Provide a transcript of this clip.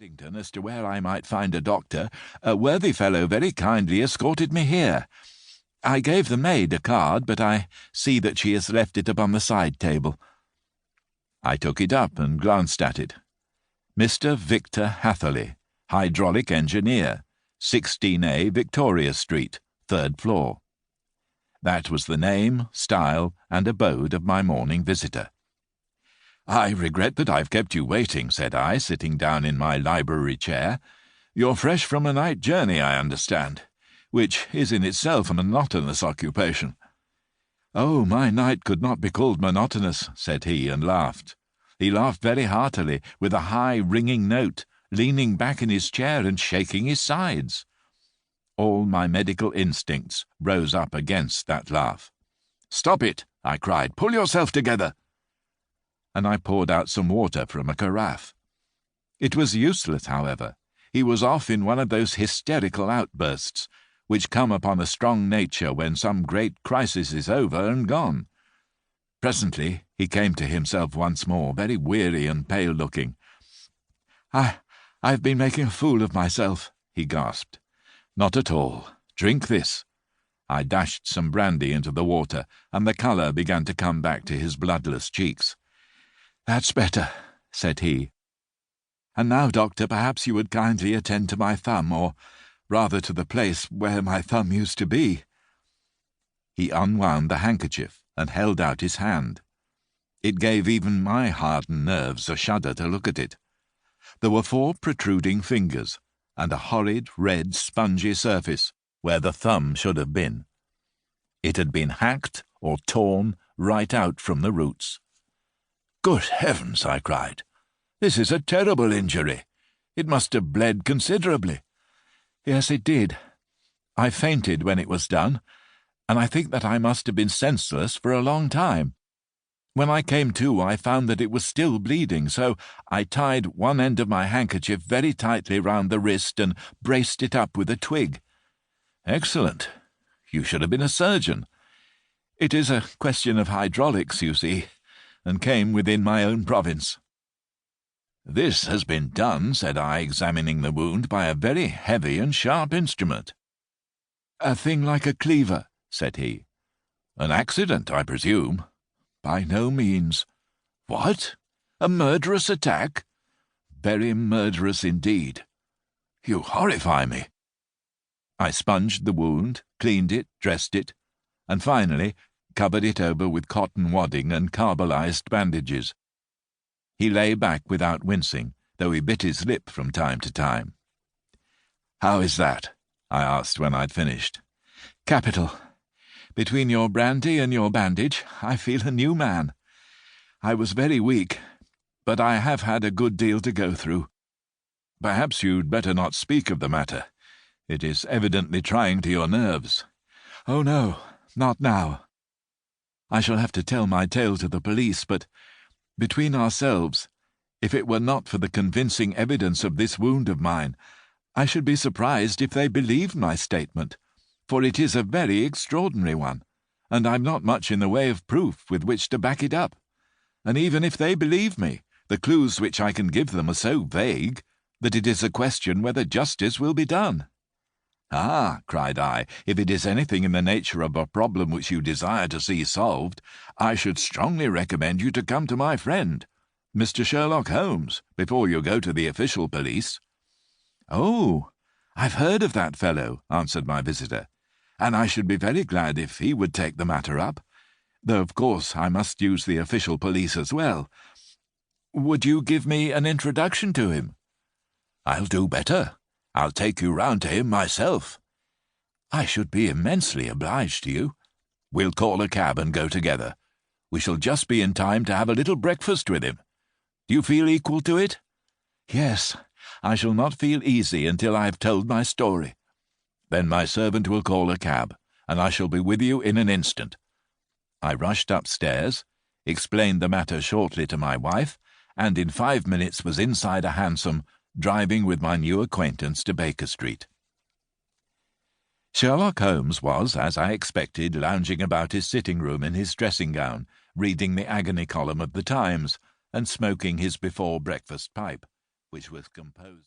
Paddington as to where I might find a doctor, a worthy fellow very kindly escorted me here. I gave the maid a card, but I see that she has left it upon the side table. I took it up and glanced at it. Mr. Victor Hatherley, hydraulic engineer, 16A Victoria Street, 3rd floor. That was the name, style, and abode of my morning visitor. "I regret that I've kept you waiting," said I, sitting down in my library chair. "You're fresh from a night journey, I understand, which is in itself a monotonous occupation." "Oh, my night could not be called monotonous," said he, and laughed. He laughed very heartily, with a high, ringing note, leaning back in his chair and shaking his sides. All my medical instincts rose up against that laugh. "Stop it!" I cried. "Pull yourself together!" And I poured out some water from a carafe. It was useless, however. He was off in one of those hysterical outbursts which come upon a strong nature when some great crisis is over and gone. Presently he came to himself once more, very weary and pale-looking. I've been making a fool of myself," he gasped. "Not at all. Drink this." I dashed some brandy into the water, and the colour began to come back to his bloodless cheeks. "That's better," said he. "And now, doctor, perhaps you would kindly attend to my thumb, or rather to the place where my thumb used to be." He unwound the handkerchief and held out his hand. It gave even my hardened nerves a shudder to look at it. There were 4 protruding fingers, and a horrid, red, spongy surface where the thumb should have been. It had been hacked or torn right out from the roots. "Good heavens!" I cried. "This is a terrible injury. It must have bled considerably." "Yes, it did. I fainted when it was done, and I think that I must have been senseless for a long time. When I came to, I found that it was still bleeding, so I tied one end of my handkerchief very tightly round the wrist and braced it up with a twig." "Excellent. You should have been a surgeon." "It is a question of hydraulics, you see, and came within my own province." "This has been done," said I, examining the wound, "by a very heavy and sharp instrument." "A thing like a cleaver," said he. "An accident, I presume?" "By no means." "What? A murderous attack?" "Very murderous indeed." "You horrify me." I sponged the wound, cleaned it, dressed it, and finally covered it over with cotton wadding and carbolized bandages. He lay back without wincing, though he bit his lip from time to time. "How is that?" I asked when I'd finished. "Capital. Between your brandy and your bandage, I feel a new man. I was very weak, but I have had a good deal to go through." "Perhaps you'd better not speak of the matter. It is evidently trying to your nerves." "Oh, no, not now. I shall have to tell my tale to the police, but between ourselves, if it were not for the convincing evidence of this wound of mine, I should be surprised if they believed my statement, for it is a very extraordinary one, and I'm not much in the way of proof with which to back it up. And even if they believe me, the clues which I can give them are so vague that it is a question whether justice will be done." "Ah," cried I, "if it is anything in the nature of a problem which you desire to see solved, I should strongly recommend you to come to my friend, Mr. Sherlock Holmes, before you go to the official police." "Oh, I've heard of that fellow," answered my visitor, "and I should be very glad if he would take the matter up, though of course I must use the official police as well. Would you give me an introduction to him?" "I'll do better. I'll take you round to him myself." "I should be immensely obliged to you." "We'll call a cab and go together. We shall just be in time to have a little breakfast with him. Do you feel equal to it?" "Yes, I shall not feel easy until I have told my story." "Then my servant will call a cab, and I shall be with you in an instant." I rushed upstairs, explained the matter shortly to my wife, and in 5 minutes was inside a hansom, driving with my new acquaintance to Baker Street. Sherlock Holmes was, as I expected, lounging about his sitting-room in his dressing-gown, reading the agony column of the Times, and smoking his before-breakfast pipe, which was composed